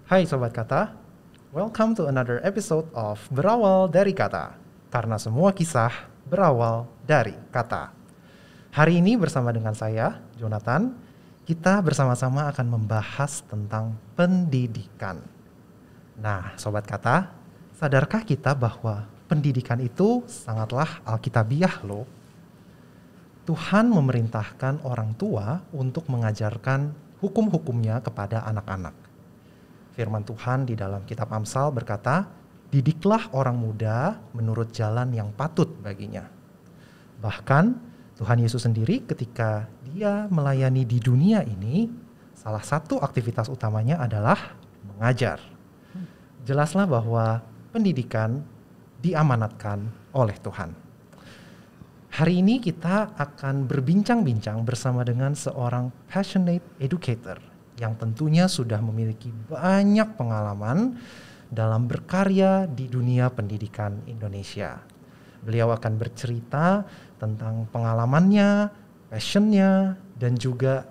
Hai Sobat Kata, welcome to another episode of Berawal dari Kata, karena semua kisah berawal dari kata. Hari ini bersama dengan saya, Jonathan, kita bersama-sama akan membahas tentang pendidikan. Nah, Sobat Kata, sadarkah kita bahwa pendidikan itu sangatlah alkitabiah loh? Tuhan memerintahkan orang tua untuk mengajarkan hukum-hukumnya kepada anak-anak. Firman Tuhan di dalam kitab Amsal berkata, "Didiklah orang muda menurut jalan yang patut baginya." Bahkan Tuhan Yesus sendiri ketika dia melayani di dunia ini, salah satu aktivitas utamanya adalah mengajar. Jelaslah bahwa pendidikan diamanatkan oleh Tuhan. Hari ini kita akan berbincang-bincang bersama dengan seorang passionate educator yang tentunya sudah memiliki banyak pengalaman dalam berkarya di dunia pendidikan Indonesia. Beliau akan bercerita tentang pengalamannya, passionnya, dan juga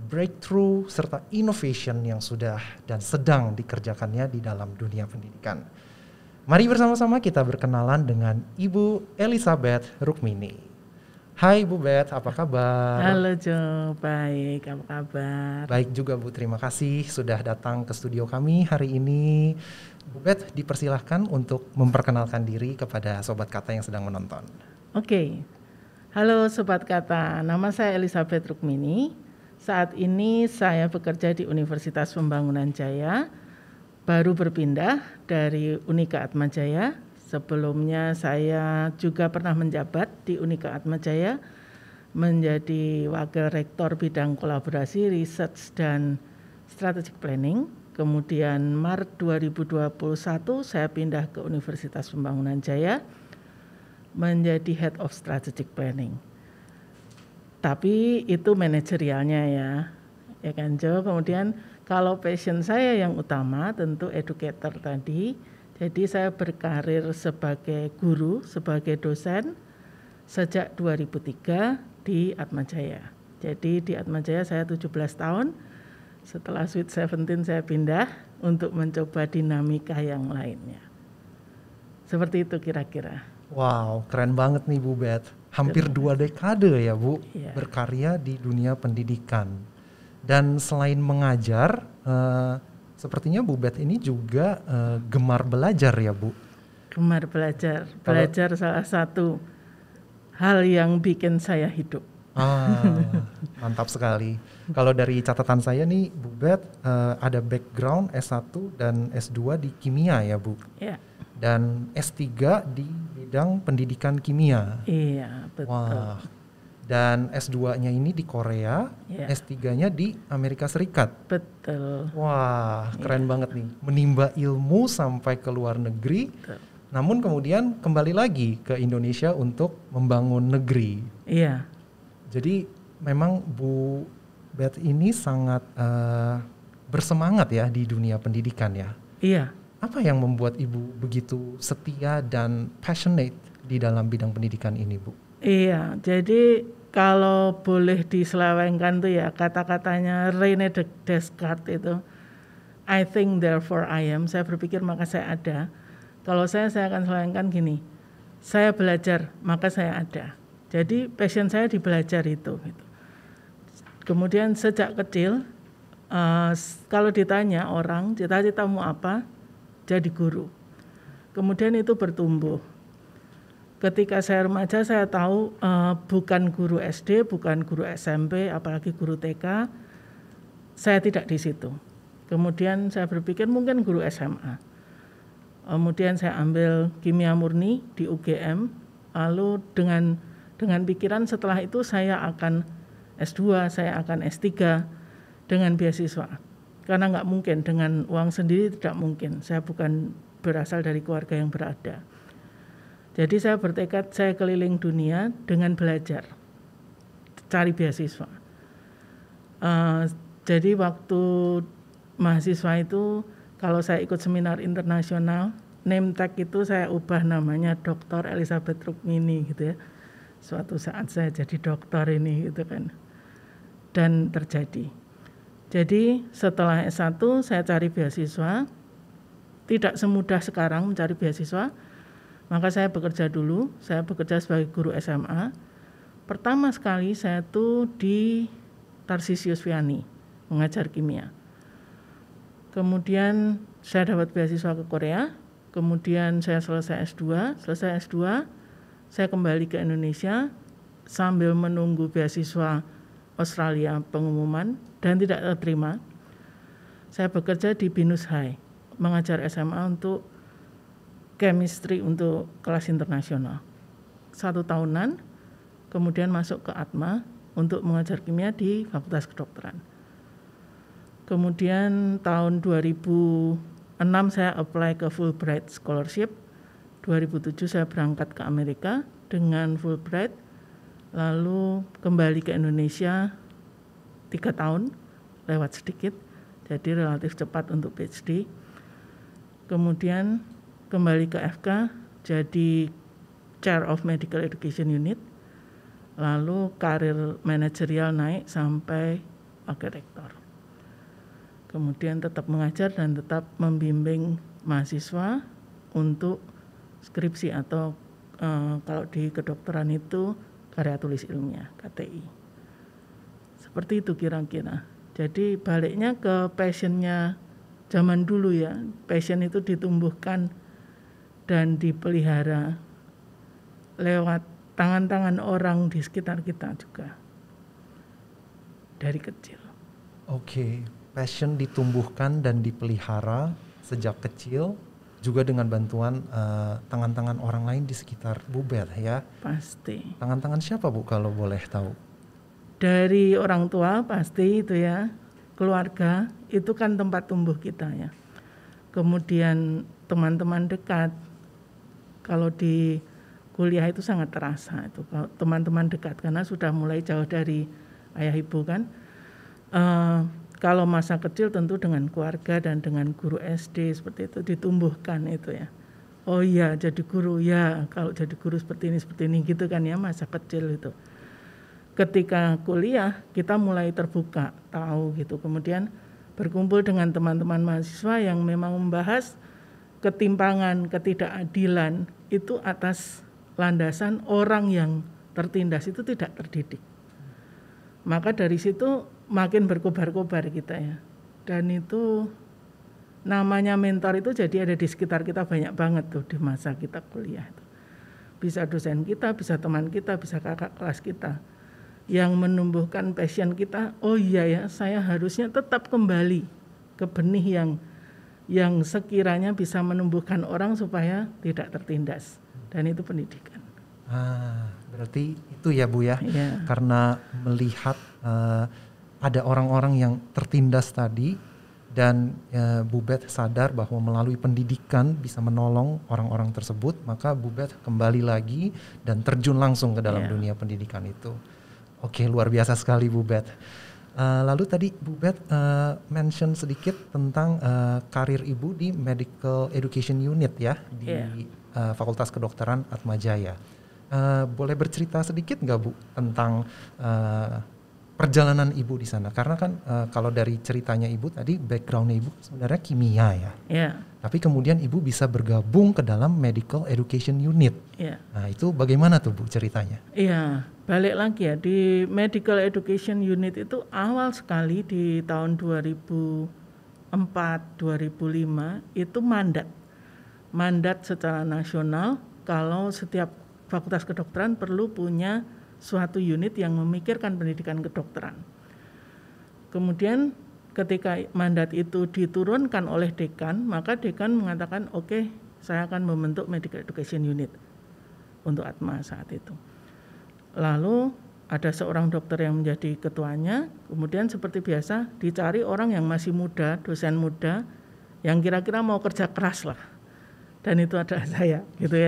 breakthrough serta innovation yang sudah dan sedang dikerjakannya di dalam dunia pendidikan. Mari bersama-sama kita berkenalan dengan Ibu Elizabeth Rukmini. Hai Bu Bet, apa kabar? Halo Jo, baik, apa kabar? Baik juga Bu, terima kasih sudah datang ke studio kami hari ini. Bu Bet dipersilahkan untuk memperkenalkan diri kepada Sobat Kata yang sedang menonton. Oke, halo Sobat Kata, nama saya Elizabeth Rukmini. Saat ini saya bekerja di Universitas Pembangunan Jaya, baru berpindah dari Unika Atmajaya. Sebelumnya saya juga pernah menjabat di Unika Atmajaya menjadi Wakil Rektor Bidang Kolaborasi, Research, dan Strategic Planning. Kemudian Maret 2021 saya pindah ke Universitas Pembangunan Jaya menjadi Head of Strategic Planning. Tapi itu manajerialnya ya kan Jo. Kemudian kalau passion saya yang utama tentu educator tadi. Jadi saya berkarir sebagai guru, sebagai dosen sejak 2003 di Atmajaya. Jadi di Atmajaya saya 17 tahun, setelah Sweet 17 saya pindah untuk mencoba dinamika yang lainnya. Seperti itu kira-kira. Wow, keren banget nih Bu Bet. Hampir 2 dekade ya Bu, berkarya di dunia pendidikan. Dan selain mengajar, sepertinya Bu Bet ini juga gemar belajar ya Bu? Gemar belajar, belajar salah satu hal yang bikin saya hidup. Mantap sekali. Kalau dari catatan saya nih Bu Bet ada background S1 dan S2 di kimia ya Bu? Iya. Dan S3 di bidang pendidikan kimia. Iya, betul. Wah. Dan S2-nya ini di Korea, S3-nya di Amerika Serikat. Betul. Wah, keren banget nih. Menimba ilmu sampai ke luar negeri, namun kemudian kembali lagi ke Indonesia untuk membangun negeri. Iya. Jadi memang Bu Bet ini sangat bersemangat ya di dunia pendidikan ya. Iya. Apa yang membuat Ibu begitu setia dan passionate di dalam bidang pendidikan ini Bu? Iya, jadi kalau boleh diselewengkan tuh ya kata-katanya René Descartes itu, I think therefore I am, saya berpikir maka saya ada. Kalau saya akan selewengkan gini, saya belajar maka saya ada. Jadi passion saya di belajar itu. Gitu. Kemudian sejak kecil, kalau ditanya orang cita-citamu apa, jadi guru. Kemudian itu bertumbuh. Ketika saya remaja saya tahu bukan guru SD, bukan guru SMP, apalagi guru TK, saya tidak di situ. Kemudian saya berpikir mungkin guru SMA. Kemudian saya ambil kimia murni di UGM, lalu dengan pikiran setelah itu saya akan S2, saya akan S3 dengan beasiswa. Karena nggak mungkin, dengan uang sendiri tidak mungkin. Saya bukan berasal dari keluarga yang berada. Jadi saya bertekad saya keliling dunia dengan belajar, cari beasiswa. Jadi waktu mahasiswa itu kalau saya ikut seminar internasional, name tag itu saya ubah namanya Dr. Elizabeth Rukmini gitu ya. Suatu saat saya jadi dokter ini gitu kan. Dan terjadi. Jadi setelah S1 saya cari beasiswa, tidak semudah sekarang mencari beasiswa, maka saya bekerja dulu, saya bekerja sebagai guru SMA. Pertama sekali saya tuh di Tarsius Vianney, mengajar kimia. Kemudian saya dapat beasiswa ke Korea, kemudian saya selesai S2, saya kembali ke Indonesia sambil menunggu beasiswa Australia pengumuman dan tidak terima. Saya bekerja di Binus High, mengajar SMA untuk chemistry untuk kelas internasional. 1 tahunan, kemudian masuk ke Atma untuk mengajar kimia di Fakultas Kedokteran. Kemudian tahun 2006 saya apply ke Fulbright Scholarship. 2007 saya berangkat ke Amerika dengan Fulbright, lalu kembali ke Indonesia 3 tahun, lewat sedikit, jadi relatif cepat untuk PhD. Kemudian kembali ke FK, jadi Chair of Medical Education Unit, lalu karir manajerial naik sampai wakil rektor. Kemudian tetap mengajar dan tetap membimbing mahasiswa untuk skripsi atau kalau di kedokteran itu karya tulis ilmiah, KTI. Seperti itu kira-kira. Jadi baliknya ke passionnya zaman dulu ya, passion itu ditumbuhkan dan dipelihara lewat tangan-tangan orang di sekitar kita juga dari kecil. Oke, passion ditumbuhkan dan dipelihara sejak kecil, juga dengan bantuan tangan-tangan orang lain di sekitar Bu Beth ya. Pasti. Tangan-tangan siapa Bu kalau boleh tahu? Dari orang tua pasti itu ya, keluarga itu kan tempat tumbuh kita ya. Kemudian teman-teman dekat, kalau di kuliah itu sangat terasa itu kalau teman-teman dekat karena sudah mulai jauh dari ayah ibu kan. Kalau masa kecil tentu dengan keluarga dan dengan guru SD seperti itu ditumbuhkan itu ya. Oh iya jadi guru ya, kalau jadi guru seperti ini gitu kan ya masa kecil itu. Ketika kuliah kita mulai terbuka, tahu gitu. Kemudian berkumpul dengan teman-teman mahasiswa yang memang membahas ketimpangan, ketidakadilan itu atas landasan orang yang tertindas itu tidak terdidik. Maka dari situ makin berkobar-kobar kita ya. Dan itu namanya mentor itu jadi ada di sekitar kita banyak banget tuh di masa kita kuliah itu. Bisa dosen kita, bisa teman kita, bisa kakak kelas kita yang menumbuhkan passion kita. Oh iya ya, saya harusnya tetap kembali ke benih yang sekiranya bisa menumbuhkan orang supaya tidak tertindas. Dan itu pendidikan. Berarti itu ya Bu ya, ya. Karena melihat ada orang-orang yang tertindas tadi dan Bu Beth sadar bahwa melalui pendidikan bisa menolong orang-orang tersebut, maka Bu Beth kembali lagi dan terjun langsung ke dalam dunia pendidikan itu. Oke, luar biasa sekali Bu Beth. Lalu tadi Bu Beth mention sedikit tentang karir Ibu di Medical Education Unit ya di Fakultas Kedokteran Atmajaya. Boleh bercerita sedikit nggak Bu tentang perjalanan Ibu di sana? Karena kan kalau dari ceritanya Ibu tadi background-nya Ibu sebenarnya kimia ya. Tapi kemudian Ibu bisa bergabung ke dalam Medical Education Unit. Nah itu bagaimana tuh Bu ceritanya? Balik lagi ya di Medical Education Unit itu awal sekali di tahun 2004-2005 itu mandat secara nasional kalau setiap fakultas kedokteran perlu punya suatu unit yang memikirkan pendidikan kedokteran. Kemudian ketika mandat itu diturunkan oleh dekan, maka dekan mengatakan oke, saya akan membentuk Medical Education Unit untuk Atma saat itu. Lalu ada seorang dokter yang menjadi ketuanya, kemudian seperti biasa dicari orang yang masih muda, dosen muda, yang kira-kira mau kerja keras lah. Dan itu adalah saya, gitu ya.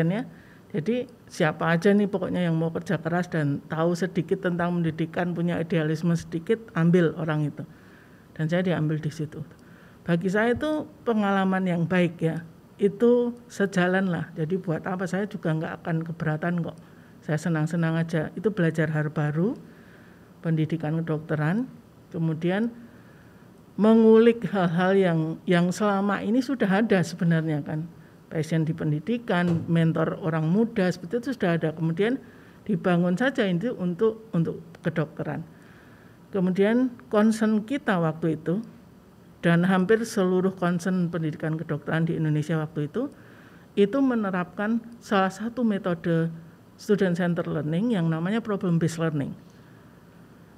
Jadi siapa aja nih pokoknya yang mau kerja keras dan tahu sedikit tentang pendidikan, punya idealisme sedikit, ambil orang itu. Dan saya diambil di situ. Bagi saya itu pengalaman yang baik ya. Itu sejalan lah. Jadi buat apa, saya juga nggak akan keberatan kok. Saya senang-senang aja. Itu belajar hal baru, pendidikan kedokteran. Kemudian mengulik hal-hal yang selama ini sudah ada sebenarnya kan. Passion di pendidikan, mentor orang muda seperti itu sudah ada. Kemudian dibangun saja itu untuk kedokteran. Kemudian concern kita waktu itu dan hampir seluruh concern pendidikan kedokteran di Indonesia waktu itu menerapkan salah satu metode student center learning yang namanya problem based learning.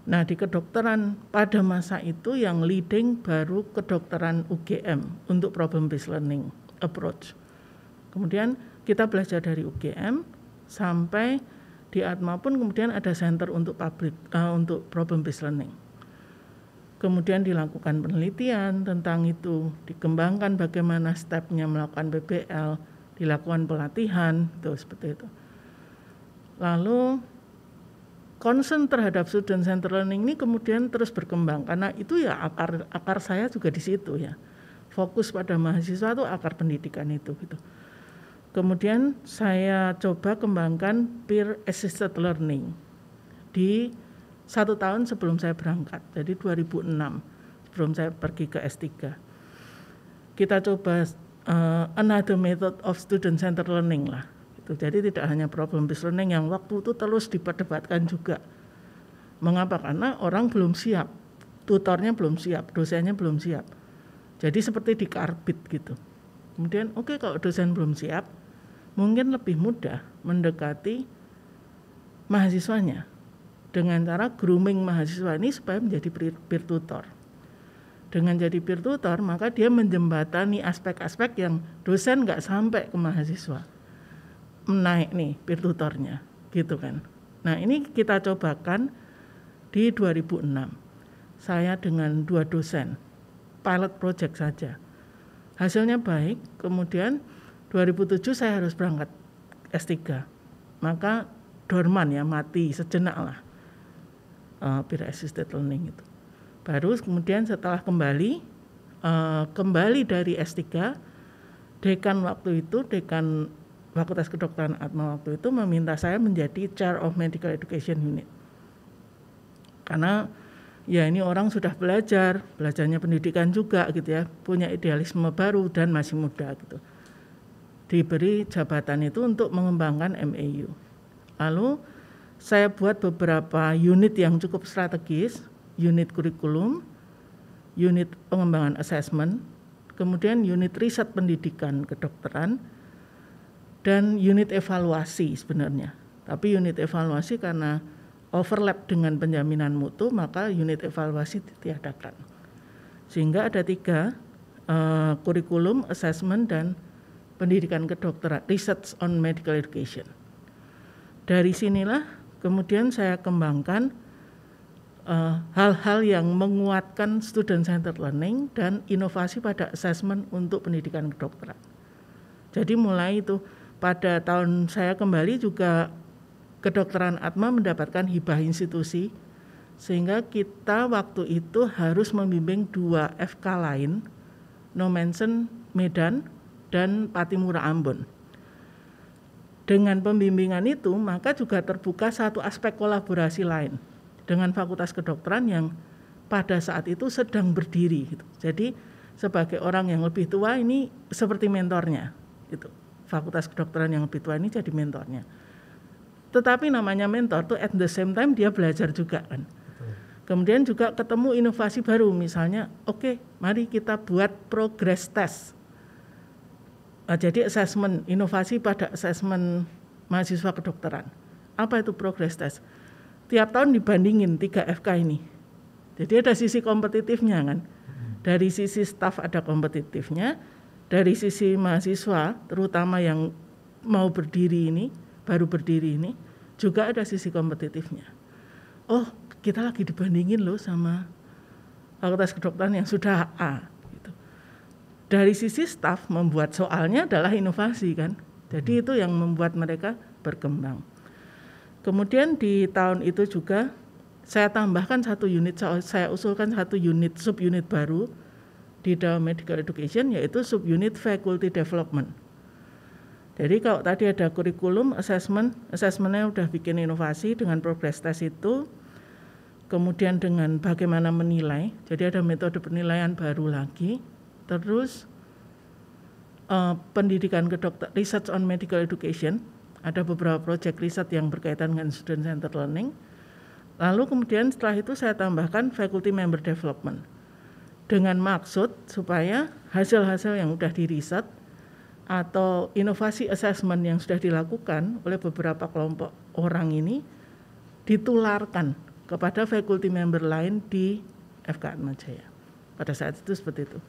Nah, di kedokteran pada masa itu yang leading baru kedokteran UGM untuk problem based learning approach. Kemudian kita belajar dari UGM sampai di Atma pun kemudian ada center untuk untuk problem based learning. Kemudian dilakukan penelitian tentang itu, dikembangkan bagaimana stepnya melakukan PBL, dilakukan pelatihan, itu seperti itu. Lalu concern terhadap student center learning ini kemudian terus berkembang karena itu ya akar saya juga di situ ya. Fokus pada mahasiswa itu akar pendidikan itu gitu. Kemudian saya coba kembangkan peer assisted learning di 1 tahun sebelum saya berangkat, jadi 2006 sebelum saya pergi ke S3. Kita coba another method of student center learning lah. Jadi tidak hanya problem based learning yang waktu itu terus diperdebatkan juga. Mengapa? Karena orang belum siap, tutornya belum siap, dosennya belum siap. Jadi seperti dikarbit gitu. Kemudian kalau dosen belum siap, mungkin lebih mudah mendekati mahasiswanya dengan cara grooming mahasiswa ini supaya menjadi peer tutor. Dengan jadi peer tutor, maka dia menjembatani aspek-aspek yang dosen nggak sampai ke mahasiswa. Menaik nih peer tutornya, gitu kan. Nah, ini kita cobakan di 2006. Saya dengan 2 dosen, pilot project saja. Hasilnya baik, kemudian 2007 saya harus berangkat S3. Maka dorman ya, mati sejenak lah peer assisted learning itu. Baru kemudian setelah kembali dari S3, dekan Fakultas Kedokteran Atma waktu itu meminta saya menjadi Chair of Medical Education Unit. Karena ya ini orang sudah belajarnya pendidikan juga gitu ya, punya idealisme baru dan masih muda gitu. Diberi jabatan itu untuk mengembangkan MAU. Lalu saya buat beberapa unit yang cukup strategis, unit kurikulum, unit pengembangan assessment, kemudian unit riset pendidikan kedokteran, dan unit evaluasi sebenarnya. Tapi unit evaluasi karena overlap dengan penjaminan mutu, maka unit evaluasi ditiadakan. Sehingga ada 3, kurikulum, assessment, dan pendidikan kedokteran, research on medical education. Dari sinilah kemudian saya kembangkan hal-hal yang menguatkan student centered learning dan inovasi pada assessment untuk pendidikan kedokteran. Jadi mulai itu pada tahun saya kembali juga kedokteran Atma mendapatkan hibah institusi, sehingga kita waktu itu harus membimbing 2 FK lain, No Mention Medan dan Patimura Ambon. Dengan pembimbingan itu, maka juga terbuka satu aspek kolaborasi lain dengan Fakultas Kedokteran yang pada saat itu sedang berdiri. Gitu. Jadi sebagai orang yang lebih tua ini seperti mentornya. Gitu. Fakultas Kedokteran yang lebih tua ini jadi mentornya. Tetapi namanya mentor tuh at the same time dia belajar juga kan. Kemudian juga ketemu inovasi baru, misalnya mari kita buat progress test. Jadi assessment, inovasi pada assessment mahasiswa kedokteran. Apa itu progress test? Tiap tahun dibandingin 3 FK ini. Jadi ada sisi kompetitifnya kan. Dari sisi staf ada kompetitifnya, dari sisi mahasiswa terutama yang mau berdiri ini, baru berdiri ini, juga ada sisi kompetitifnya. Oh, kita lagi dibandingin loh sama Fakultas Kedokteran yang sudah A. Dari sisi staf membuat soalnya adalah inovasi kan. Jadi itu yang membuat mereka berkembang. Kemudian di tahun itu juga saya tambahkan 1 unit, saya usulkan 1 unit subunit baru di dalam medical education, yaitu subunit faculty development. Jadi kalau tadi ada kurikulum, assessmentnya udah bikin inovasi dengan progress test itu. kemudian dengan bagaimana menilai, jadi ada metode penilaian baru lagi, terus pendidikan kedokteran, research on medical education, ada beberapa proyek riset yang berkaitan dengan student centered learning. Lalu kemudian setelah itu saya tambahkan faculty member development, dengan maksud supaya hasil-hasil yang sudah diriset atau inovasi assessment yang sudah dilakukan oleh beberapa kelompok orang ini ditularkan kepada faculty member lain di FK Atmajaya. Pada saat itu seperti itu.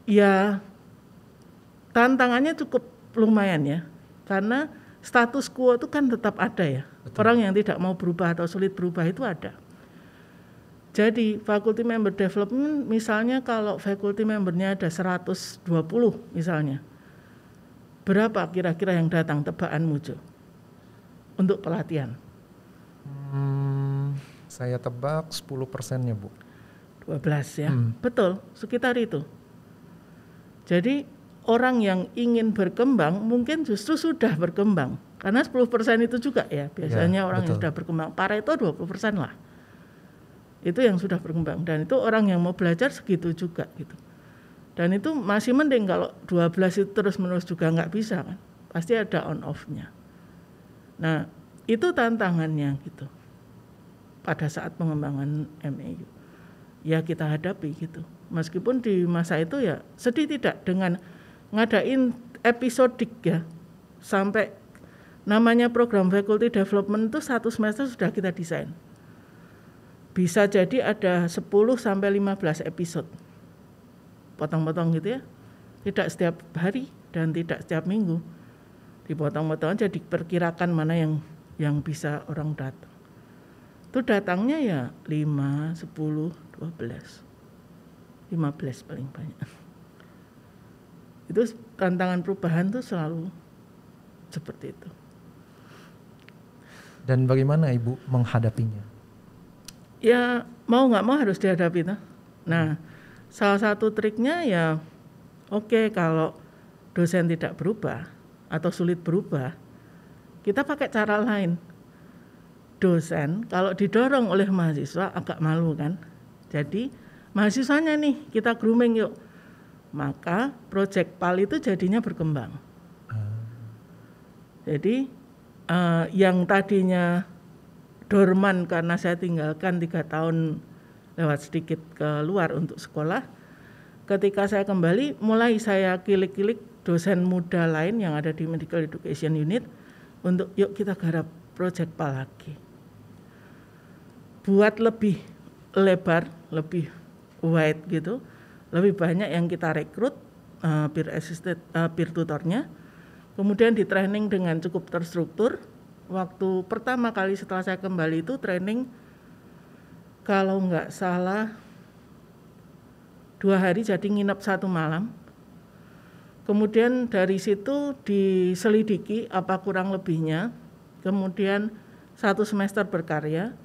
Ya tantangannya cukup lumayan ya, karena status quo itu kan tetap ada ya. Betul. Orang yang tidak mau berubah atau sulit berubah itu ada. Jadi faculty member development misalnya kalau faculty membernya ada 120 misalnya, berapa kira-kira yang datang tebakanmu Jo untuk pelatihan? Saya tebak 10%-nya Bu. 12 ya, betul sekitar itu. Jadi orang yang ingin berkembang mungkin justru sudah berkembang, karena 10% itu juga ya biasanya ya, orang betul. Yang sudah berkembang, Pareto 20% lah. Itu yang sudah berkembang, dan itu orang yang mau belajar segitu juga gitu. Dan itu masih mending kalau 12 itu terus-menerus juga nggak bisa kan, pasti ada on off-nya. Nah itu tantangannya gitu pada saat pengembangan MEU. Ya kita hadapi gitu, meskipun di masa itu ya sedih tidak dengan ngadain episodik ya, sampai namanya program faculty development itu 1 semester sudah kita desain. Bisa jadi ada 10 sampai 15 episode. Potong-potong gitu ya. Tidak setiap hari dan tidak setiap minggu. Dipotong-potong aja, diperkirakan mana yang bisa orang datang. Itu datangnya ya 5, 10, 12. 15 paling banyak. Itu tantangan perubahan tuh selalu seperti itu. Dan bagaimana Ibu menghadapinya? Ya mau nggak mau harus dihadapi tuh. Nah salah satu triknya ya oke, kalau dosen tidak berubah atau sulit berubah, kita pakai cara lain. Dosen kalau didorong oleh mahasiswa agak malu kan, jadi mahasiswanya nih kita grooming yuk, maka proyek PAL itu jadinya berkembang. Jadi yang tadinya dorman karena saya tinggalkan 3 tahun lewat sedikit ke luar untuk sekolah, ketika saya kembali mulai saya kilik-kilik dosen muda lain yang ada di Medical Education Unit untuk yuk kita garap proyek PAL lagi, buat lebih lebar, lebih wide gitu, lebih banyak yang kita rekrut peer tutornya, kemudian di training dengan cukup terstruktur. Waktu pertama kali setelah saya kembali itu training kalau nggak salah 2 hari, jadi nginep 1 malam. Kemudian dari situ diselidiki apa kurang lebihnya, kemudian 1 semester berkarya,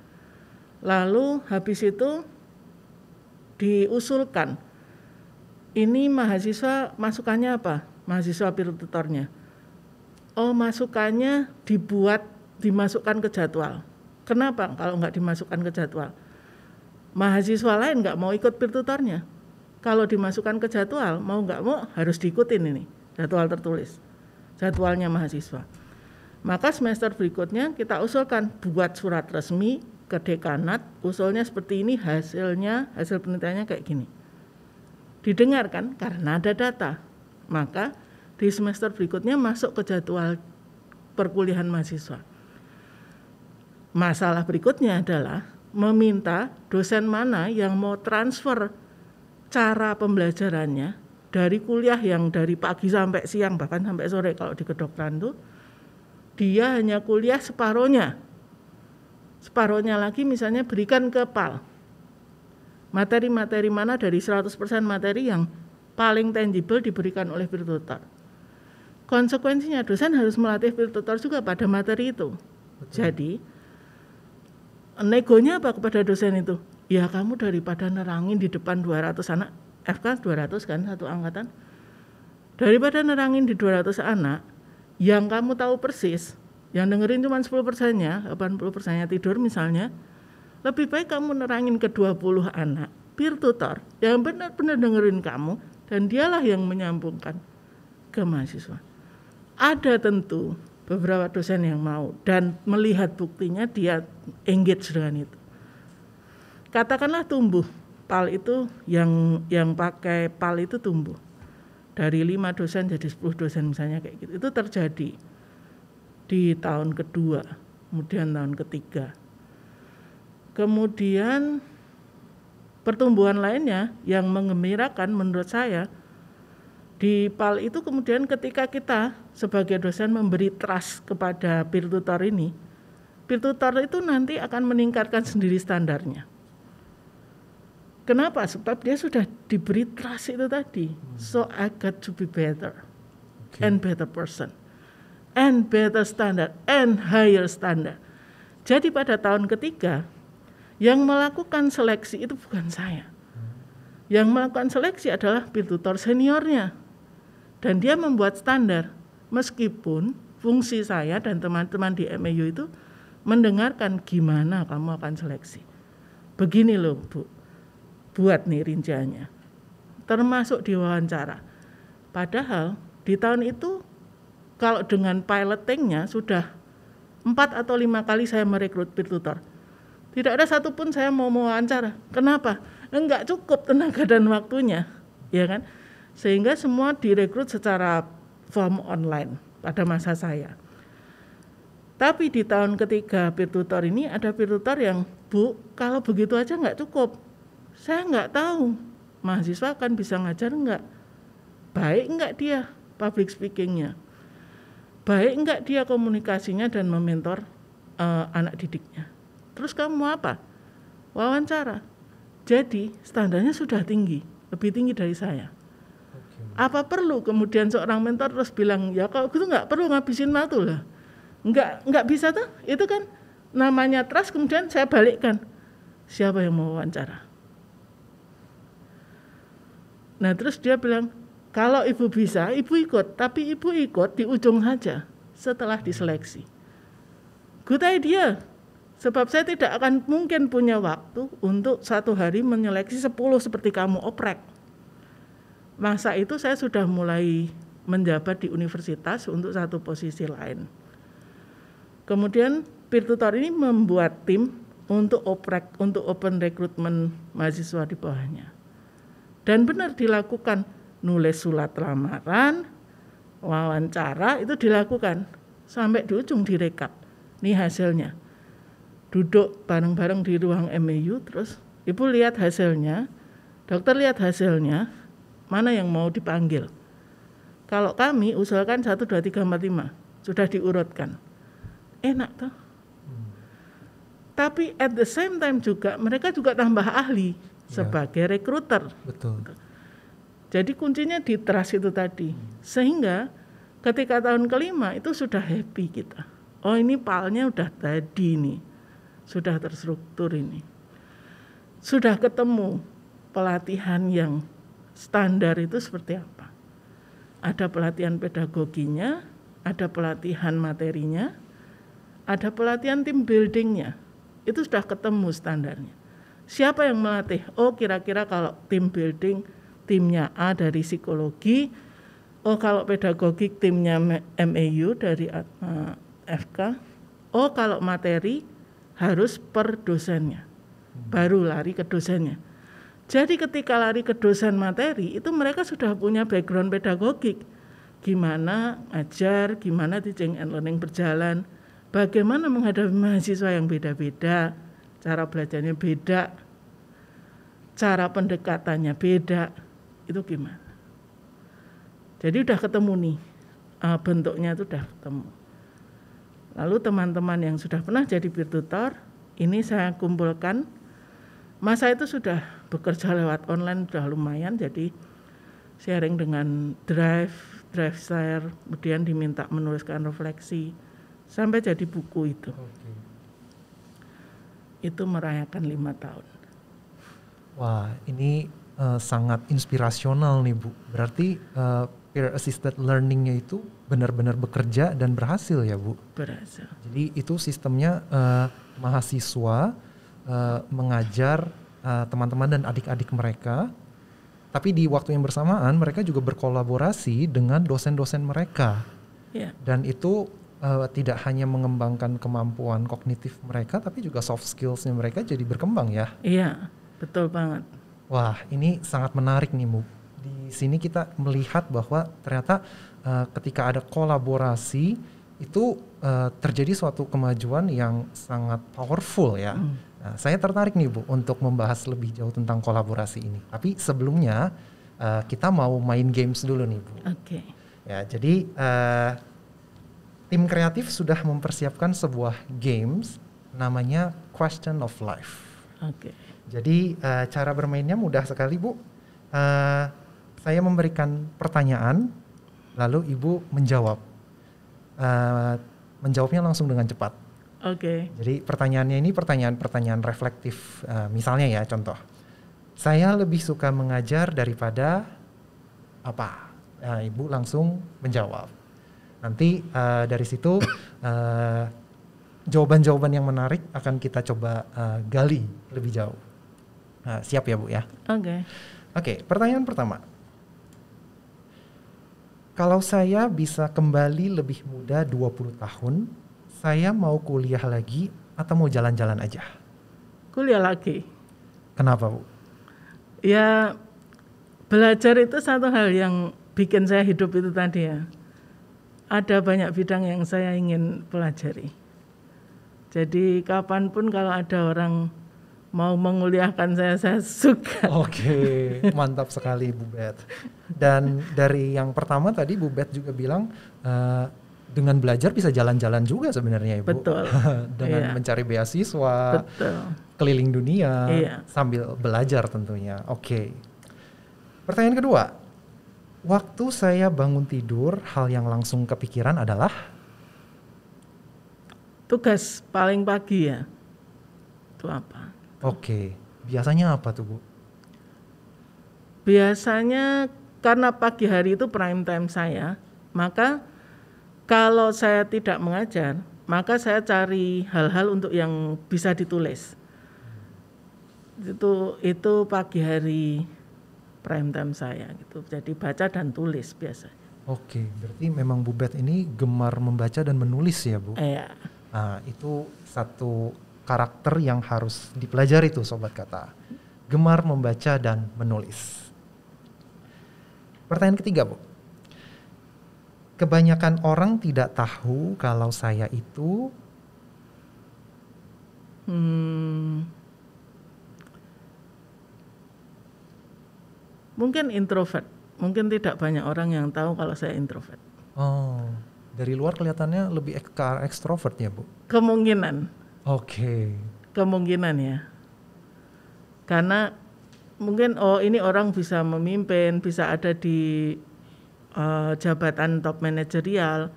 lalu habis itu diusulkan ini mahasiswa masukannya apa, mahasiswa peer tutornya. Oh masukannya dimasukkan ke jadwal. Kenapa kalau nggak dimasukkan ke jadwal? Mahasiswa lain nggak mau ikut peer tutornya. Kalau dimasukkan ke jadwal, mau nggak mau harus diikutin ini jadwal tertulis, jadwalnya mahasiswa. Maka semester berikutnya kita usulkan buat surat resmi ke dekanat, usulnya seperti ini, hasil penelitiannya kayak gini. Didengarkan karena ada data. Maka di semester berikutnya masuk ke jadwal perkuliahan mahasiswa. Masalah berikutnya adalah meminta dosen mana yang mau transfer cara pembelajarannya dari kuliah yang dari pagi sampai siang, bahkan sampai sore kalau di kedokteran tuh, dia hanya kuliah separohnya lagi misalnya berikan ke PAL. Materi-materi mana dari 100% materi yang paling tangible diberikan oleh peer tutor. Konsekuensinya dosen harus melatih peer tutor juga pada materi itu. Betul. Jadi negonya apa kepada dosen itu? Ya kamu daripada nerangin di depan 200 anak, FK 200 kan satu angkatan, daripada nerangin di 200 anak yang kamu tahu persis Yang dengerin cuma 10%-nya, 80%-nya tidur misalnya. Lebih baik kamu nerangin ke 20 anak, peer tutor, yang benar-benar dengerin kamu, dan dialah yang menyambungkan ke mahasiswa. Ada tentu beberapa dosen yang mau, dan melihat buktinya dia engage dengan itu. Katakanlah tumbuh, PAL itu yang pakai PAL itu tumbuh. Dari 5 dosen jadi 10 dosen misalnya kayak gitu. Itu terjadi di tahun kedua, kemudian tahun ketiga. Kemudian pertumbuhan lainnya yang menggembirakan menurut saya di PAL itu kemudian ketika kita sebagai dosen memberi trust kepada peer tutor ini, peer tutor itu nanti akan meningkatkan sendiri standarnya. Kenapa? Sebab dia sudah diberi trust itu tadi. So I got to be better and better person and better standard and higher standard. Jadi pada tahun ketiga yang melakukan seleksi itu bukan saya. Yang melakukan seleksi adalah peer tutor seniornya. Dan dia membuat standar. Meskipun fungsi saya dan teman-teman di MEU itu mendengarkan gimana kamu akan seleksi. Begini loh Bu, buat nih rinciannya. Termasuk di wawancara. Padahal di tahun itu kalau dengan pilotingnya sudah 4 atau 5 kali saya merekrut peer tutor. Tidak ada satupun saya mau wawancara. Kenapa? Enggak cukup tenaga dan waktunya, ya kan? Sehingga semua direkrut secara form online pada masa saya. Tapi di tahun ketiga peer tutor ini ada peer tutor yang, Bu, kalau begitu aja enggak cukup. Saya enggak tahu mahasiswa akan bisa ngajar enggak. Baik enggak dia public speakingnya. Baik enggak dia komunikasinya dan mementor anak didiknya. Terus kamu apa? Wawancara. Jadi standarnya sudah tinggi, lebih tinggi dari saya. Apa perlu kemudian seorang mentor terus bilang, ya kalau gitu nggak perlu ngabisin waktu lah. Nggak bisa tuh, itu kan namanya trust. Kemudian saya balikkan, siapa yang mau wawancara? Nah terus dia bilang, kalau ibu bisa, ibu ikut. Tapi ibu ikut di ujung saja setelah diseleksi. Good idea. Sebab saya tidak akan mungkin punya waktu untuk satu hari menyeleksi 10 seperti kamu oprek. Masa itu saya sudah mulai menjabat di universitas untuk satu posisi lain. Kemudian peer tutor ini membuat tim untuk oprek, untuk open recruitment mahasiswa di bawahnya. Dan benar dilakukan, nulis surat lamaran, wawancara itu dilakukan. Sampai di ujung direkap, ini hasilnya. Duduk bareng-bareng di ruang MEU, terus ibu lihat hasilnya, dokter lihat hasilnya, mana yang mau dipanggil. Kalau kami usulkan 1, 2, 3, 4, 5, sudah diurutkan. Enak tuh. Tapi at the same time juga mereka juga tambah ahli sebagai recruiter. Betul. Jadi kuncinya di trust itu tadi. Sehingga ketika tahun kelima itu sudah happy kita. Oh ini PAL-nya udah tadi nih. Sudah terstruktur ini. Sudah ketemu pelatihan yang standar itu seperti apa. Ada pelatihan pedagoginya, ada pelatihan materinya, ada pelatihan team buildingnya. Itu sudah ketemu standarnya. Siapa yang melatih? Oh kira-kira kalau team building, timnya A dari psikologi. Oh kalau pedagogik timnya MEU dari FK. Oh kalau materi harus per dosennya, baru lari ke dosennya. Jadi ketika lari ke dosen materi, itu mereka sudah punya background pedagogik. Gimana ajar, gimana teaching and learning berjalan, bagaimana menghadapi mahasiswa yang beda-beda, cara belajarnya beda, cara pendekatannya beda, itu gimana. Jadi udah ketemu nih, bentuknya itu udah ketemu. Lalu teman-teman yang sudah pernah jadi peer tutor, ini saya kumpulkan. Masa itu sudah bekerja lewat online, sudah lumayan, jadi sharing dengan drive share, kemudian diminta menuliskan refleksi, sampai jadi buku itu. Itu merayakan 5 tahun. Wah, ini sangat inspirasional nih Bu. Berarti peer assisted learningnya itu benar-benar bekerja dan berhasil ya Bu? Berhasil. Jadi itu sistemnya mahasiswa mengajar teman-teman dan adik-adik mereka, tapi di waktu yang bersamaan mereka juga berkolaborasi dengan dosen-dosen mereka. Yeah. Dan itu tidak hanya mengembangkan kemampuan kognitif mereka, tapi juga soft skills-nya mereka jadi berkembang ya. Iya, betul banget. Wah, ini sangat menarik nih Bu. Di sini kita melihat bahwa ternyata ketika ada kolaborasi itu terjadi suatu kemajuan yang sangat powerful ya. Nah, saya tertarik nih Bu untuk membahas lebih jauh tentang kolaborasi ini. Tapi sebelumnya kita mau main games dulu nih Bu. Oke. Ya, jadi tim kreatif sudah mempersiapkan sebuah games namanya Question of Life. Oke. Jadi cara bermainnya mudah sekali Bu. Saya memberikan pertanyaan, lalu Ibu menjawab. Menjawabnya langsung dengan cepat. Oke. Jadi pertanyaannya ini pertanyaan-pertanyaan reflektif. Misalnya ya contoh, saya lebih suka mengajar daripada apa? Ibu langsung menjawab. Nanti dari situ jawaban-jawaban yang menarik akan kita coba gali lebih jauh. Siap ya Bu ya? Oke. Oke, pertanyaan pertama. Kalau saya bisa kembali lebih muda 20 tahun, saya mau kuliah lagi atau mau jalan-jalan aja? Kuliah lagi. Kenapa Bu? Ya, belajar itu satu hal yang bikin saya hidup itu tadi ya. Ada banyak bidang yang saya ingin pelajari. Jadi kapanpun kalau ada orang mau menguliahkan saya suka. Oke, mantap sekali Bu Bet. Dan dari yang pertama tadi Bu Bet juga bilang dengan belajar bisa jalan-jalan juga sebenarnya Ibu. Betul. Dengan mencari beasiswa, betul, keliling dunia, sambil belajar tentunya. Oke. Pertanyaan kedua, waktu saya bangun tidur, hal yang langsung kepikiran adalah? Tugas paling pagi ya. Itu apa? Oke, biasanya apa tuh Bu? Biasanya karena pagi hari itu prime time saya, maka kalau saya tidak mengajar, maka saya cari hal-hal untuk yang bisa ditulis. Itu pagi hari prime time saya gitu. Jadi baca dan tulis biasanya. Oke, berarti memang Bu Bet ini gemar membaca dan menulis ya Bu? Iya. Nah, itu satu karakter yang harus dipelajari tuh Sobat Kata. Gemar membaca dan menulis. Pertanyaan ketiga Bu. Kebanyakan orang tidak tahu kalau saya itu mungkin introvert. Mungkin tidak banyak orang yang tahu kalau saya introvert. Oh, dari luar kelihatannya lebih ekstrovert ya Bu? Kemungkinan. Oke. Kemungkinan ya. Karena mungkin ini orang bisa memimpin, bisa ada di jabatan top manajerial,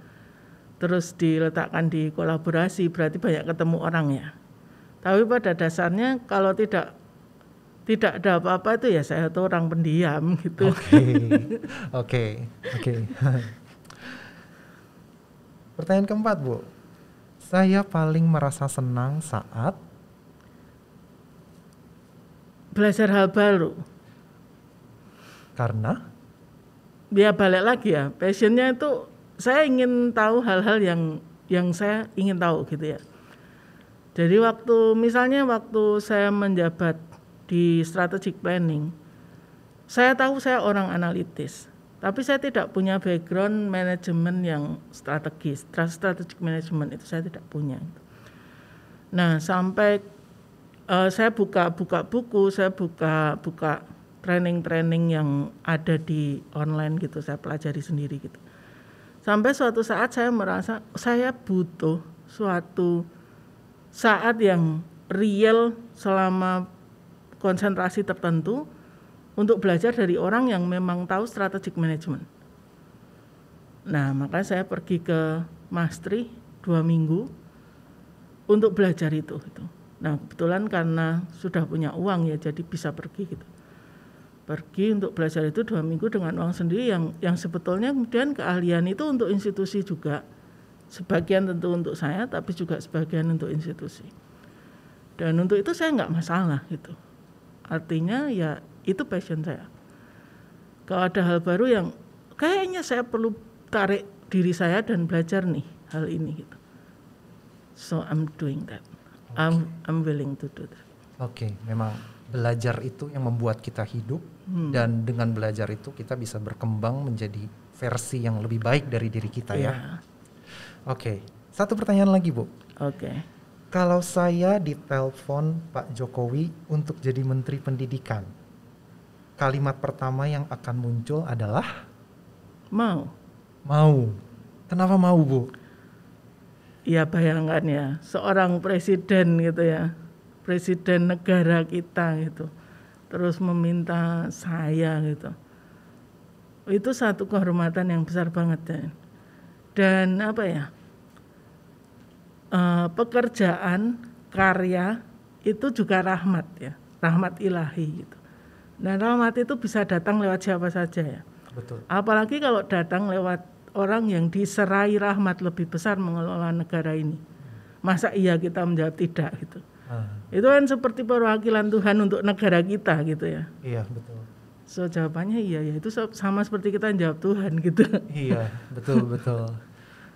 terus diletakkan di kolaborasi, berarti banyak ketemu orang ya. Tapi pada dasarnya kalau tidak ada apa-apa itu ya saya tuh orang pendiam gitu. Oke. Pertanyaan keempat Bu. Saya paling merasa senang saat belajar hal baru. Karena? Ya balik lagi ya, passionnya itu saya ingin tahu hal-hal yang saya ingin tahu gitu ya. Jadi misalnya waktu saya menjabat di strategic planning, saya tahu saya orang analitis, tapi saya tidak punya background manajemen yang strategis, strategic management itu saya tidak punya. Nah sampai saya buka buku, saya buka training yang ada di online gitu, saya pelajari sendiri gitu. Sampai suatu saat saya merasa saya butuh suatu saat yang real selama konsentrasi tertentu untuk belajar dari orang yang memang tahu strategic management. Nah, maka saya pergi ke Mastri 2 minggu untuk belajar itu gitu. Nah, kebetulan karena sudah punya uang ya jadi bisa pergi gitu. Pergi untuk belajar itu 2 minggu dengan uang sendiri yang sebetulnya kemudian keahlian itu untuk institusi juga. Sebagian tentu untuk saya, tapi juga sebagian untuk institusi. Dan untuk itu saya nggak masalah gitu. Artinya ya itu passion saya. Kalau ada hal baru yang kayaknya saya perlu tarik diri saya dan belajar nih hal ini gitu. So I'm doing that. I'm willing to do that. Oke, memang belajar itu yang membuat kita hidup dan dengan belajar itu kita bisa berkembang menjadi versi yang lebih baik dari diri kita ya. Oke, satu pertanyaan lagi Bu. Oke. Kalau saya ditelepon Pak Jokowi untuk jadi Menteri Pendidikan, kalimat pertama yang akan muncul adalah Mau. Kenapa mau Bu? Ya bayangkan ya, seorang presiden gitu ya, presiden negara kita gitu, terus meminta saya gitu. Itu satu kehormatan yang besar banget ya. Dan apa ya, pekerjaan, karya itu juga rahmat ya, rahmat ilahi gitu. Dan rahmat itu bisa datang lewat siapa saja ya. Betul. Apalagi kalau datang lewat orang yang diserai rahmat lebih besar mengelola negara ini. Masa iya kita menjawab tidak gitu. Itu kan seperti perwakilan Tuhan untuk negara kita gitu ya. Iya betul. So jawabannya iya ya, itu sama seperti kita jawab Tuhan gitu. Iya betul.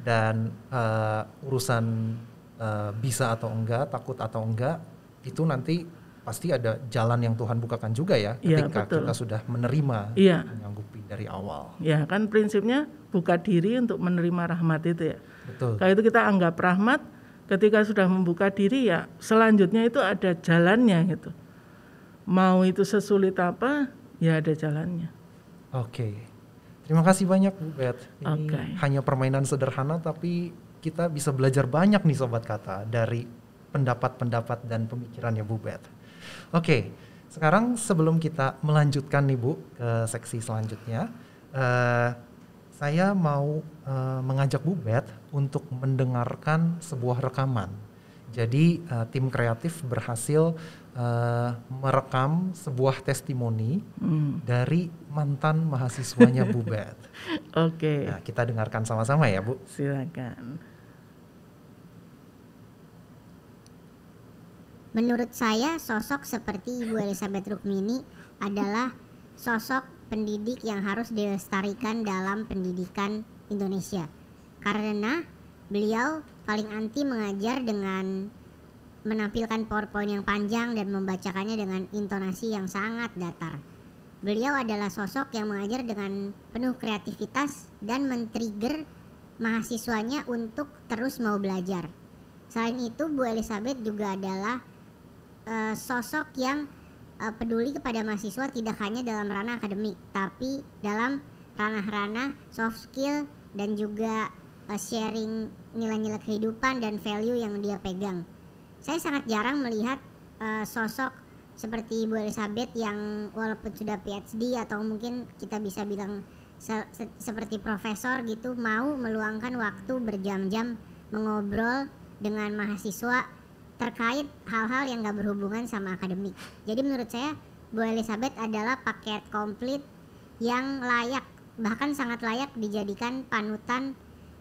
Dan urusan bisa atau enggak, takut atau enggak, itu nanti pasti ada jalan yang Tuhan bukakan juga ya ketika kita sudah menerima, menyanggupi dari awal. Ya kan prinsipnya buka diri untuk menerima rahmat itu ya. Betul. Kalau itu kita anggap rahmat, ketika sudah membuka diri ya selanjutnya itu ada jalannya gitu. Mau itu sesulit apa, ya ada jalannya. Oke. Terima kasih banyak Bu Bet. Ini hanya permainan sederhana tapi kita bisa belajar banyak nih Sobat Kata dari pendapat-pendapat dan pemikirannya Bu Bet. Oke, sekarang sebelum kita melanjutkan nih Bu ke seksi selanjutnya, saya mau mengajak Bu Bet untuk mendengarkan sebuah rekaman. Jadi tim kreatif berhasil merekam sebuah testimoni dari mantan mahasiswanya Bu Bet. Oke. Nah, kita dengarkan sama-sama ya Bu. Silakan. Menurut saya sosok seperti Ibu Elizabeth Rukmini adalah sosok pendidik yang harus dilestarikan dalam pendidikan Indonesia. Karena beliau paling anti mengajar dengan menampilkan PowerPoint yang panjang dan membacakannya dengan intonasi yang sangat datar. Beliau adalah sosok yang mengajar dengan penuh kreativitas dan men-trigger mahasiswanya untuk terus mau belajar. Selain itu, Bu Elizabeth juga adalah sosok yang peduli kepada mahasiswa tidak hanya dalam ranah akademik, tapi dalam ranah-ranah soft skill dan juga sharing nilai-nilai kehidupan dan value yang dia pegang. Saya sangat jarang melihat sosok seperti Bu Elizabeth yang walaupun sudah PhD atau mungkin kita bisa bilang seperti profesor gitu mau meluangkan waktu berjam-jam mengobrol dengan mahasiswa terkait hal-hal yang gak berhubungan sama akademik. Jadi menurut saya Bu Elizabeth adalah paket komplit yang layak, bahkan sangat layak dijadikan panutan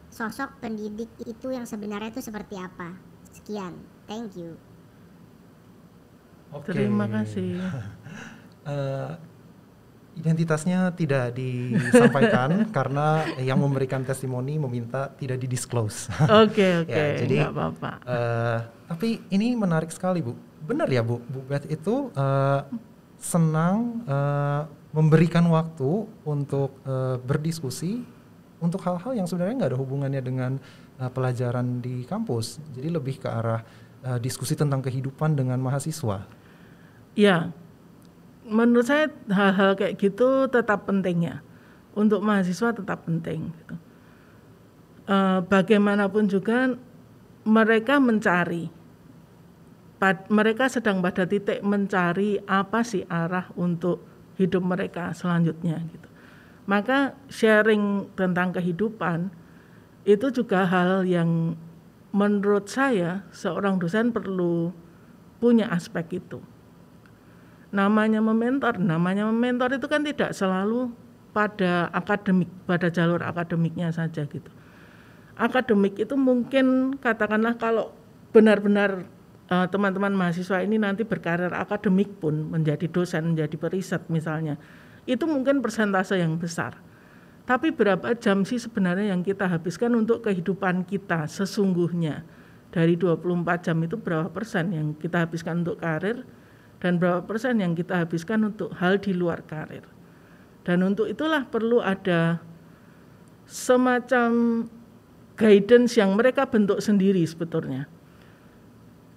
sosok pendidik itu yang sebenarnya itu seperti apa. Sekian, thank you. Oke. Terima kasih. Identitasnya tidak disampaikan karena yang memberikan testimoni meminta tidak didisclose. Oke, Ya, jadi nggak apa-apa. Tapi ini menarik sekali Bu. Benar ya Bu Bet itu senang memberikan waktu untuk berdiskusi untuk hal-hal yang sebenarnya nggak ada hubungannya dengan pelajaran di kampus. Jadi lebih ke arah diskusi tentang kehidupan dengan mahasiswa. Ya. Menurut saya hal-hal kayak gitu tetap penting ya. Untuk mahasiswa tetap penting gitu. Bagaimanapun juga mereka mencari, mereka sedang pada titik mencari apa sih arah untuk hidup mereka selanjutnya gitu. Maka sharing tentang kehidupan itu juga hal yang menurut saya seorang dosen perlu punya aspek itu. Namanya mementor itu kan tidak selalu pada akademik, pada jalur akademiknya saja gitu. Akademik itu mungkin katakanlah kalau benar-benar teman-teman mahasiswa ini nanti berkarir akademik pun menjadi dosen, menjadi periset misalnya, itu mungkin persentase yang besar. Tapi berapa jam sih sebenarnya yang kita habiskan untuk kehidupan kita sesungguhnya? Dari 24 jam itu berapa persen yang kita habiskan untuk karir dan berapa persen yang kita habiskan untuk hal di luar karir? Dan untuk itulah perlu ada semacam guidance yang mereka bentuk sendiri sebetulnya.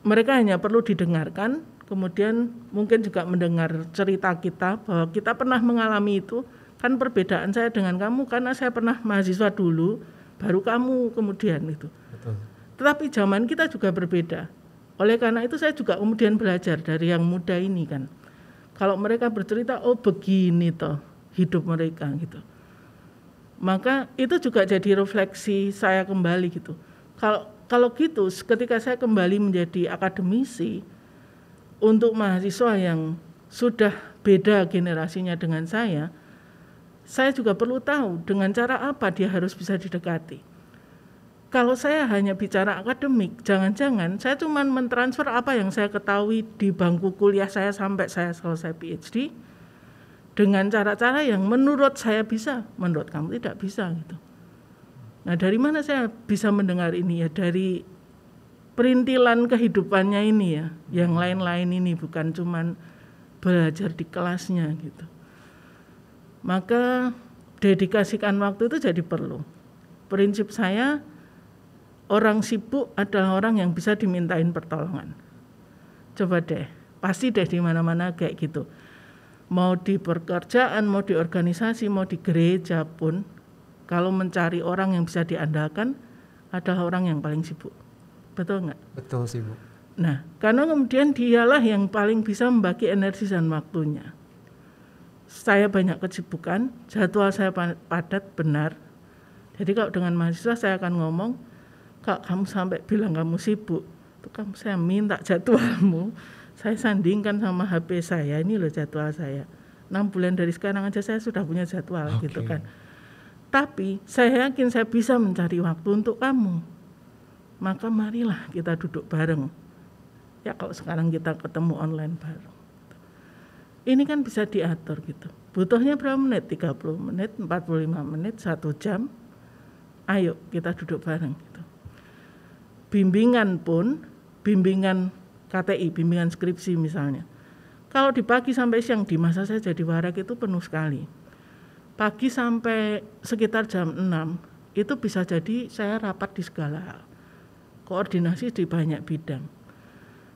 Mereka hanya perlu didengarkan, kemudian mungkin juga mendengar cerita kita bahwa kita pernah mengalami itu. Kan perbedaan saya dengan kamu karena saya pernah mahasiswa dulu, baru kamu kemudian itu. Betul. Tetapi zaman kita juga berbeda. Oleh karena itu saya juga kemudian belajar dari yang muda ini kan. Kalau mereka bercerita, oh begini toh hidup mereka gitu. Maka itu juga jadi refleksi saya kembali gitu. Kalau gitu, ketika saya kembali menjadi akademisi untuk mahasiswa yang sudah beda generasinya dengan saya juga perlu tahu dengan cara apa dia harus bisa didekati. Kalau saya hanya bicara akademik, jangan-jangan saya cuma mentransfer apa yang saya ketahui di bangku kuliah saya sampai saya selesai PhD dengan cara-cara yang menurut saya bisa, menurut kamu tidak bisa gitu. Nah, dari mana saya bisa mendengar ini ya? Dari perintilan kehidupannya ini ya, yang lain-lain ini bukan cuman belajar di kelasnya gitu. Maka dedikasikan waktu itu jadi perlu. Prinsip saya, orang sibuk adalah orang yang bisa dimintain pertolongan. Coba deh, pasti deh di mana-mana kayak gitu. Mau di pekerjaan, mau di organisasi, mau di gereja pun, kalau mencari orang yang bisa diandalkan adalah orang yang paling sibuk. Betul nggak? Betul sih Bu. Nah, karena kemudian dialah yang paling bisa membagi energi dan waktunya. Saya banyak kesibukan, jadwal saya padat, benar. Jadi kalau dengan mahasiswa saya akan ngomong, kalau kamu sampai bilang kamu sibuk, itu kamu saya minta jadwalmu, saya sandingkan sama HP saya, ini loh jadwal saya. 6 bulan dari sekarang aja saya sudah punya jadwal gitu kan. Tapi saya yakin saya bisa mencari waktu untuk kamu. Maka marilah kita duduk bareng. Ya kalau sekarang kita ketemu online bareng. Ini kan bisa diatur gitu. Butuhnya berapa menit? 30 menit, 45 menit, 1 jam. Ayo kita duduk bareng gitu. Bimbingan pun, bimbingan KTI, bimbingan skripsi misalnya. Kalau di pagi sampai siang, di masa saya jadi warak itu penuh sekali. Pagi sampai sekitar jam 6, itu bisa jadi saya rapat di segala hal. Koordinasi di banyak bidang.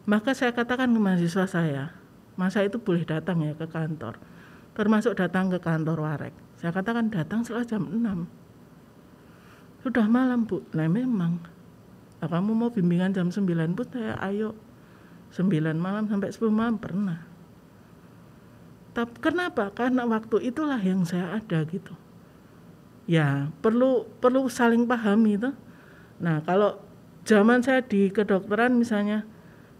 Maka saya katakan ke mahasiswa saya, masa itu boleh datang ya ke kantor. Termasuk datang ke kantor warak. Saya katakan datang setelah jam 6. Sudah malam Bu, nah memang. Nah, kamu mau bimbingan jam 9 pun saya ayo. 9 malam sampai 10 malam pernah. Tapi kenapa? Karena waktu itulah yang saya ada gitu. Ya perlu saling pahami itu. Nah kalau zaman saya di kedokteran misalnya,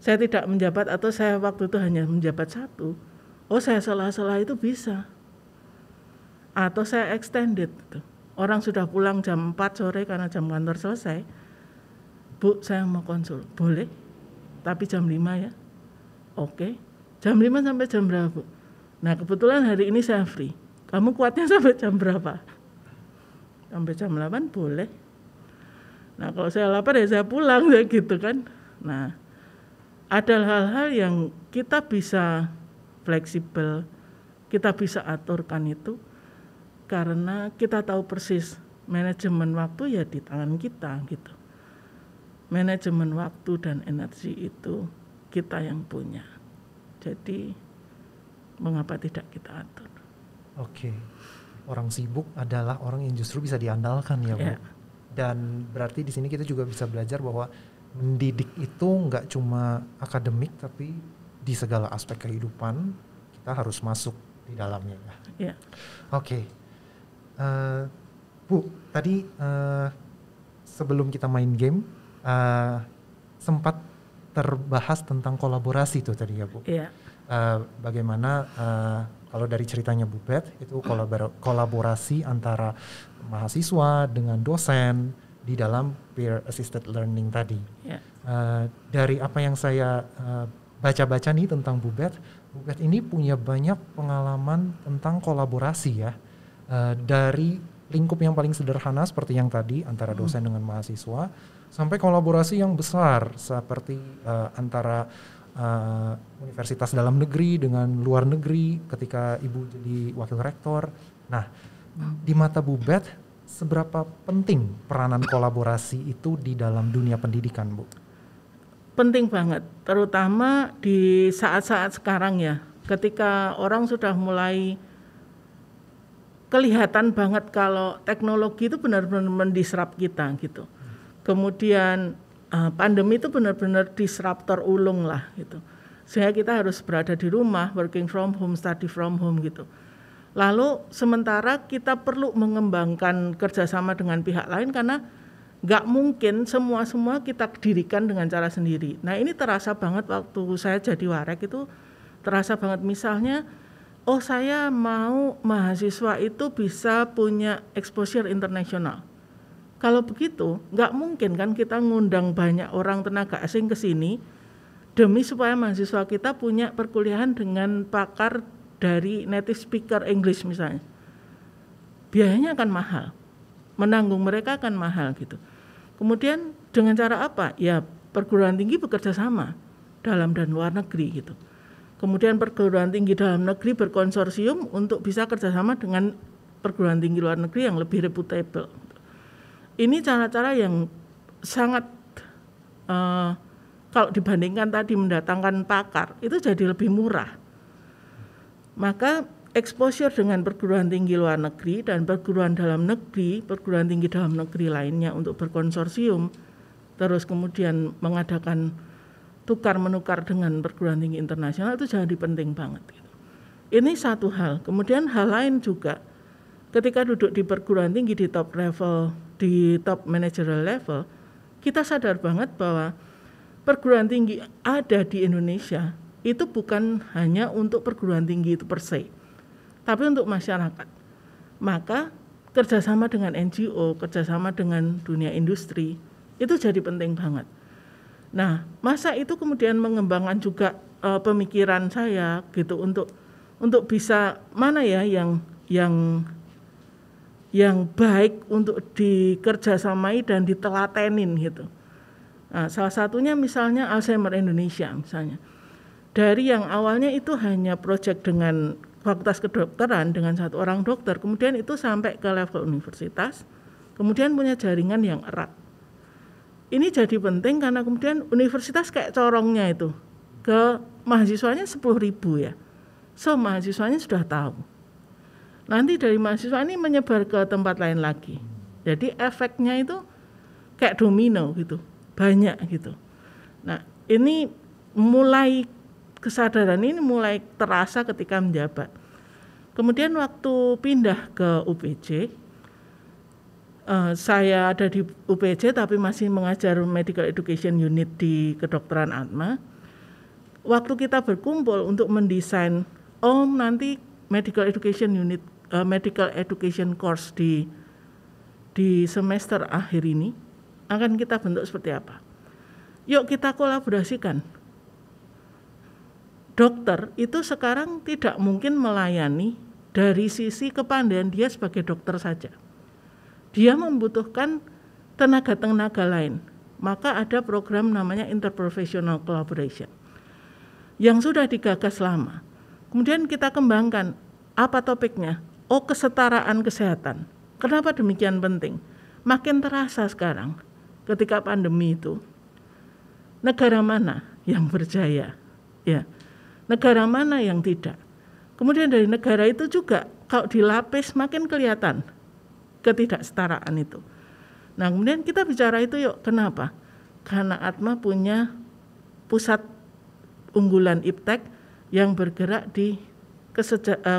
saya tidak menjabat atau saya waktu itu hanya menjabat 1. Oh saya salah itu bisa. Atau saya extended gitu. Orang sudah pulang jam 4 sore karena jam kantor selesai. Bu saya mau konsul, boleh? Tapi jam 5 ya. Oke. Jam 5 sampai jam berapa, Bu? Nah, kebetulan hari ini saya free. Kamu kuatnya sampai jam berapa? Sampai jam 8 boleh. Nah, kalau saya lapar ya saya pulang ya gitu kan. Nah, ada hal-hal yang kita bisa fleksibel, kita bisa aturkan itu karena kita tahu persis manajemen waktu ya di tangan kita gitu. Manajemen waktu dan energi itu kita yang punya. Jadi mengapa tidak kita atur? Oke. Orang sibuk adalah orang yang justru bisa diandalkan ya Bu. Ya. Dan berarti di sini kita juga bisa belajar bahwa mendidik itu nggak cuma akademik tapi di segala aspek kehidupan kita harus masuk di dalamnya. Ya. Oke. Bu, tadi sebelum kita main game sempat terbahas tentang kolaborasi tuh tadi ya Bu. Iya. bagaimana kalau dari ceritanya Bu Bet itu kolaborasi antara mahasiswa dengan dosen di dalam peer assisted learning tadi. Ya. Dari apa yang saya baca-baca nih tentang Bu Bet ini punya banyak pengalaman tentang kolaborasi ya, dari lingkup yang paling sederhana seperti yang tadi antara dosen dengan mahasiswa, sampai kolaborasi yang besar seperti antara universitas dalam negeri dengan luar negeri ketika Ibu jadi wakil rektor. Nah, di mata Bu Bet, seberapa penting peranan kolaborasi itu di dalam dunia pendidikan, Bu? Penting banget, terutama di saat-saat sekarang ya, ketika orang sudah mulai kelihatan banget kalau teknologi itu benar-benar mendisrupt kita gitu. Kemudian pandemi itu benar-benar disruptor ulung lah gitu. Sehingga kita harus berada di rumah, working from home, study from home gitu. Lalu sementara kita perlu mengembangkan kerjasama dengan pihak lain karena nggak mungkin semua kita dirikan dengan cara sendiri. Nah ini terasa banget waktu saya jadi warek itu, terasa banget misalnya, saya mau mahasiswa itu bisa punya exposure internasional. Kalau begitu nggak mungkin kan kita ngundang banyak orang tenaga asing ke sini demi supaya mahasiswa kita punya perkuliahan dengan pakar dari native speaker English misalnya. Biayanya akan mahal, menanggung mereka akan mahal gitu. Kemudian dengan cara apa? Ya perguruan tinggi bekerja sama dalam dan luar negeri gitu. Kemudian perguruan tinggi dalam negeri berkonsorsium untuk bisa kerjasama dengan perguruan tinggi luar negeri yang lebih reputable. Ini cara-cara yang sangat kalau dibandingkan tadi mendatangkan pakar itu jadi lebih murah. Maka exposure dengan perguruan tinggi luar negeri dan perguruan tinggi dalam negeri lainnya untuk berkonsorsium, terus kemudian mengadakan tukar-menukar dengan perguruan tinggi internasional itu jadi penting banget. Ini satu hal. Kemudian hal lain juga, ketika duduk di perguruan tinggi di top level, di top managerial level, kita sadar banget bahwa perguruan tinggi ada di Indonesia itu bukan hanya untuk perguruan tinggi itu per se, tapi untuk masyarakat. Maka kerjasama dengan NGO, kerjasama dengan dunia industri, itu jadi penting banget. Nah, masa itu kemudian mengembangkan juga pemikiran saya gitu untuk bisa mana ya yang baik untuk dikerjasamai dan ditelatenin gitu. Nah, salah satunya misalnya Alzheimer Indonesia misalnya. Dari yang awalnya itu hanya proyek dengan fakultas kedokteran dengan satu orang dokter, kemudian itu sampai ke level universitas, kemudian punya jaringan yang erat. Ini jadi penting karena kemudian universitas kayak corongnya itu ke mahasiswanya 10.000 ya. So mahasiswanya sudah tahu. Nanti dari mahasiswa ini menyebar ke tempat lain lagi. Jadi efeknya itu kayak domino gitu, banyak gitu. Nah ini kesadaran ini mulai terasa ketika menjabat. Kemudian waktu pindah ke UPJ, saya ada di UPJ tapi masih mengajar Medical Education Unit di kedokteran Atma. Waktu kita berkumpul untuk mendesain, nanti Medical Education Unit, Medical Education Course di semester akhir ini akan kita bentuk seperti apa? Yuk kita kolaborasikan. Dokter itu sekarang tidak mungkin melayani dari sisi kepandaian dia sebagai dokter saja. Dia membutuhkan tenaga-tenaga lain. Maka ada program namanya Interprofessional Collaboration yang sudah digagas lama. Kemudian kita kembangkan, apa topiknya? Kesetaraan kesehatan. Kenapa demikian penting? Makin terasa sekarang ketika pandemi itu, negara mana yang berjaya? Ya. Negara mana yang tidak. Kemudian dari negara itu juga kalau dilapis makin kelihatan ketidaksetaraan itu. Nah kemudian kita bicara itu yuk, kenapa? Karena Atma punya pusat unggulan IPTEK yang bergerak di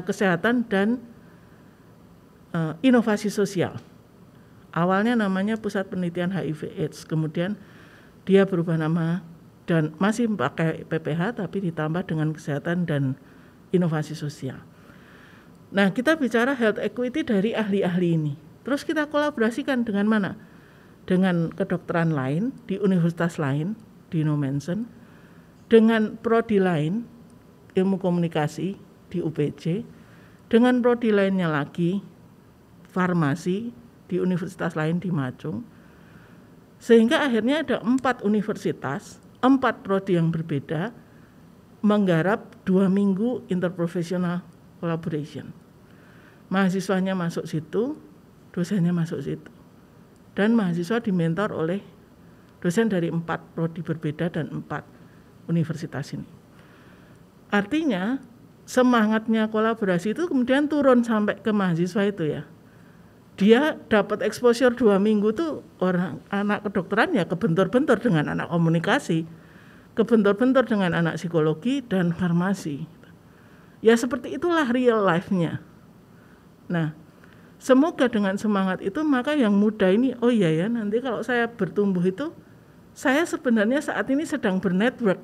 kesehatan dan inovasi sosial. Awalnya namanya Pusat Penelitian HIV AIDS, kemudian dia berubah nama dan masih pakai PPH tapi ditambah dengan kesehatan dan inovasi sosial. Nah, kita bicara health equity dari ahli-ahli ini. Terus kita kolaborasikan dengan mana? Dengan kedokteran lain, di universitas lain, di Nomensen, dengan prodi lain, ilmu komunikasi di UPJ, dengan prodi lainnya lagi, farmasi di universitas lain di Macung. Sehingga akhirnya ada 4 universitas, 4 prodi yang berbeda, menggarap 2 minggu interprofessional collaboration. Mahasiswanya masuk situ, dosennya masuk situ. Dan mahasiswa dimentor oleh dosen dari 4 prodi berbeda dan 4 universitas ini. Artinya semangatnya kolaborasi itu kemudian turun sampai ke mahasiswa itu ya. Dia dapat exposure 2 minggu tuh orang anak kedokteran ya kebentur-bentur dengan anak komunikasi, kebentur-bentur dengan anak psikologi dan farmasi. Ya seperti itulah real life-nya. Nah, semoga dengan semangat itu maka yang muda ini, oh iya ya nanti kalau saya bertumbuh itu, saya sebenarnya saat ini sedang bernetwork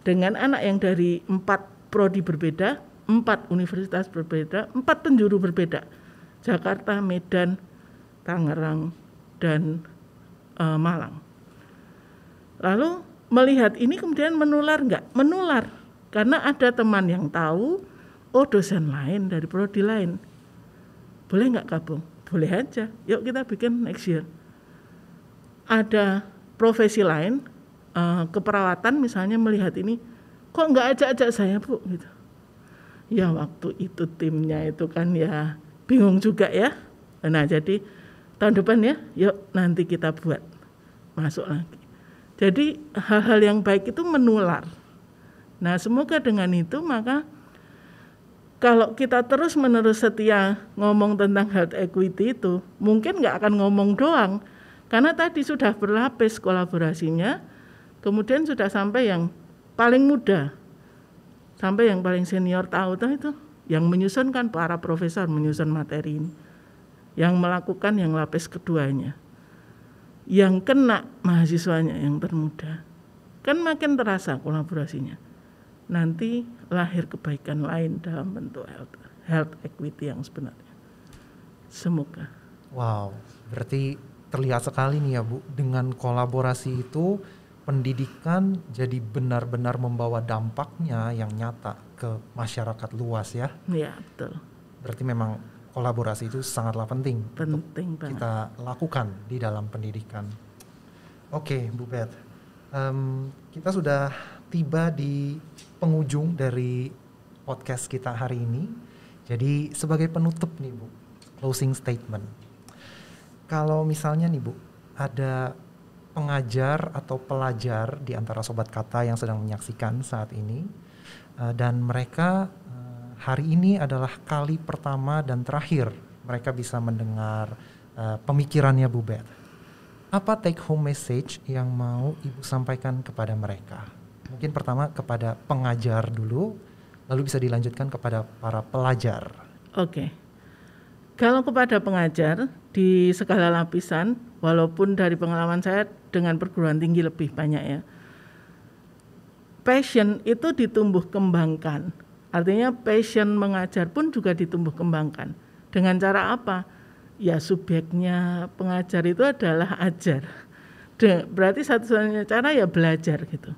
dengan anak yang dari 4 prodi berbeda, 4 universitas berbeda, 4 penjuru berbeda. Jakarta, Medan, Tangerang, dan Malang. Lalu melihat ini kemudian menular enggak? Menular, karena ada teman yang tahu, oh dosen lain dari prodi lain. Boleh enggak gabung? Boleh aja, yuk kita bikin next year. Ada profesi lain, keperawatan misalnya melihat ini, kok enggak ajak-ajak saya Bu? Gitu. Ya waktu itu timnya itu kan ya bingung juga ya. Nah jadi tahun depan ya, yuk nanti kita buat masuk lagi. Jadi hal-hal yang baik itu menular. Nah semoga dengan itu maka kalau kita terus-menerus setia ngomong tentang health equity itu, mungkin nggak akan ngomong doang. Karena tadi sudah berlapis kolaborasinya, kemudian sudah sampai yang paling muda, sampai yang paling senior tahu itu. Yang menyusun kan para profesor menyusun materi ini, yang melakukan yang lapis keduanya, yang kena mahasiswanya yang termuda, kan makin terasa kolaborasinya. Nanti lahir kebaikan lain dalam bentuk health equity yang sebenarnya. Semoga. Wow, berarti terlihat sekali nih ya Bu, dengan kolaborasi itu pendidikan jadi benar-benar membawa dampaknya yang nyata ke masyarakat luas ya. Iya, betul. Berarti memang kolaborasi itu sangatlah penting untuk banget kita lakukan di dalam pendidikan. Oke, Bu Bet, kita sudah tiba di penghujung dari podcast kita hari ini. Jadi sebagai penutup nih Bu, closing statement. Kalau misalnya nih Bu, ada pengajar atau pelajar di antara Sobat Kata yang sedang menyaksikan saat ini, dan mereka hari ini adalah kali pertama dan terakhir mereka bisa mendengar pemikirannya Bu Bet. Apa take home message yang mau Ibu sampaikan kepada mereka? Mungkin pertama kepada pengajar dulu, lalu bisa dilanjutkan kepada para pelajar. Oke. Kalau kepada pengajar di segala lapisan, walaupun dari pengalaman saya dengan perguruan tinggi lebih banyak ya, passion itu ditumbuh kembangkan. Artinya passion mengajar pun juga ditumbuh kembangkan. Dengan cara apa? Ya subjeknya pengajar itu adalah ajar. Berarti satu-satunya cara ya belajar gitu.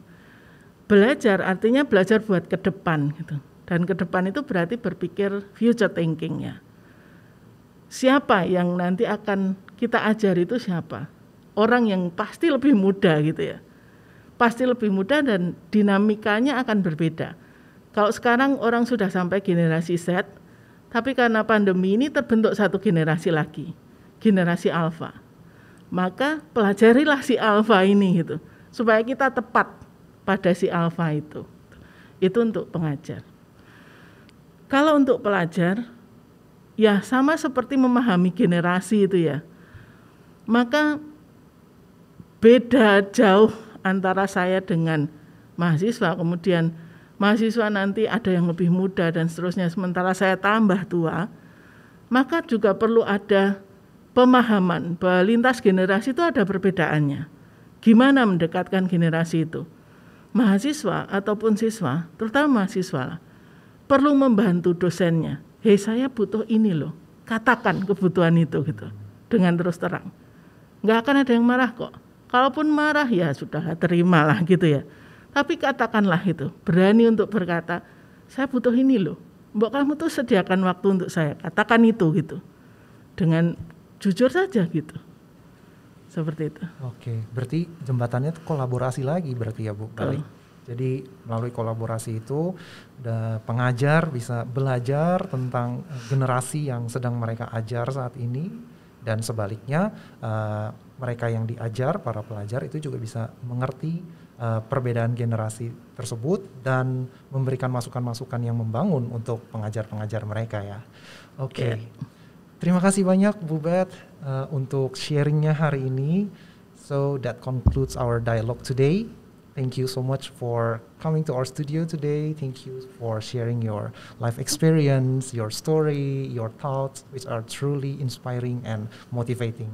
Belajar artinya belajar buat ke depan gitu. Dan ke depan itu berarti berpikir future thinking ya. Siapa yang nanti akan kita ajar itu siapa? Orang yang pasti lebih muda gitu ya. Pasti lebih muda dan dinamikanya akan berbeda. Kalau sekarang orang sudah sampai generasi Z, tapi karena pandemi ini terbentuk satu generasi lagi, generasi alfa. Maka pelajarilah si alfa ini gitu, supaya kita tepat pada si alfa itu. Itu untuk pengajar. Kalau untuk pelajar, ya sama seperti memahami generasi itu ya. Maka beda jauh antara saya dengan mahasiswa, kemudian mahasiswa nanti ada yang lebih muda dan seterusnya, sementara saya tambah tua, maka juga perlu ada pemahaman bahwa lintas generasi itu ada perbedaannya. Gimana mendekatkan generasi itu? mahasiswa ataupun siswa, terutama mahasiswa, perlu membantu dosennya. Hei, saya butuh ini loh. Katakan kebutuhan itu gitu, dengan terus terang. Nggak akan ada yang marah kok. Kalaupun marah ya sudahlah, terimalah gitu ya. Tapi katakanlah itu, berani untuk berkata, saya butuh ini loh. Mbok kamu tuh sediakan waktu untuk saya. Katakan itu gitu. Dengan jujur saja gitu. Seperti itu. Oke, berarti jembatannya itu kolaborasi lagi berarti ya Bu. Jadi melalui kolaborasi itu pengajar bisa belajar tentang generasi yang sedang mereka ajar saat ini, dan sebaliknya mereka yang diajar, para pelajar itu juga bisa mengerti perbedaan generasi tersebut dan memberikan masukan-masukan yang membangun untuk pengajar-pengajar mereka ya. Oke. Terima kasih banyak Bu Beth untuk sharingnya hari ini. So that concludes our dialogue today. Thank you so much for coming to our studio today. Thank you for sharing your life experience, your story, your thoughts, which are truly inspiring and motivating.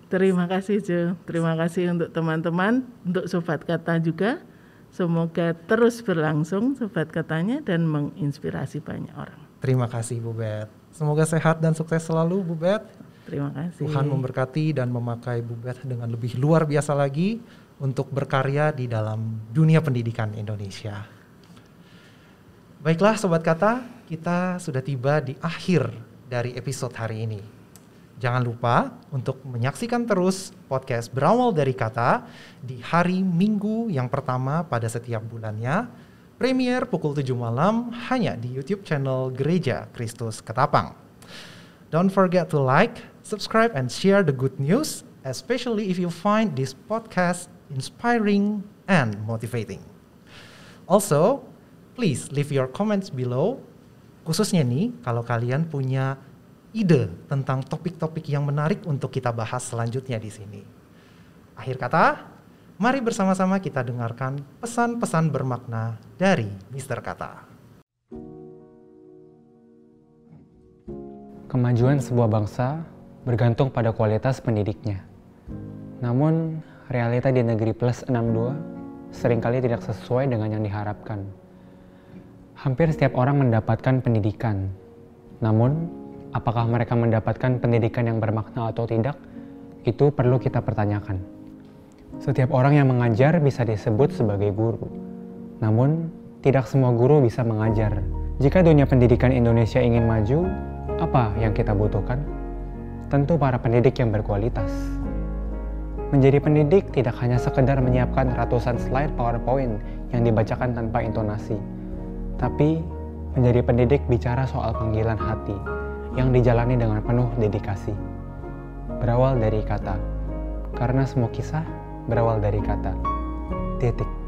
Terima kasih Jo, terima kasih untuk teman-teman, untuk Sobat Kata juga. Semoga terus berlangsung Sobat Katanya dan menginspirasi banyak orang. Terima kasih Bu Beth. Semoga sehat dan sukses selalu Bu Beth. Terima kasih. Tuhan memberkati dan memakai Bu Beth dengan lebih luar biasa lagi untuk berkarya di dalam dunia pendidikan Indonesia. Baiklah Sobat Kata, kita sudah tiba di akhir dari episode hari ini. Jangan lupa untuk menyaksikan terus podcast Berawal Dari Kata di hari Minggu yang pertama pada setiap bulannya. Premier pukul 7 malam hanya di YouTube channel Gereja Kristus Ketapang. Don't forget to like, subscribe, and share the good news, especially if you find this podcast inspiring and motivating. Also, please leave your comments below. Khususnya nih, kalau kalian punya ide tentang topik-topik yang menarik untuk kita bahas selanjutnya di sini. Akhir kata, mari bersama-sama kita dengarkan pesan-pesan bermakna dari Mr. Kata. Kemajuan sebuah bangsa bergantung pada kualitas pendidiknya. Namun, realita di negeri plus 62 seringkali tidak sesuai dengan yang diharapkan. Hampir setiap orang mendapatkan pendidikan. Namun, apakah mereka mendapatkan pendidikan yang bermakna atau tidak? Itu perlu kita pertanyakan. Setiap orang yang mengajar bisa disebut sebagai guru. Namun, tidak semua guru bisa mengajar. Jika dunia pendidikan Indonesia ingin maju, apa yang kita butuhkan? Tentu para pendidik yang berkualitas. Menjadi pendidik tidak hanya sekedar menyiapkan ratusan slide PowerPoint yang dibacakan tanpa intonasi. Tapi, menjadi pendidik bicara soal panggilan hati yang dijalani dengan penuh dedikasi. Berawal dari kata, karena semua kisah berawal dari kata. Titik.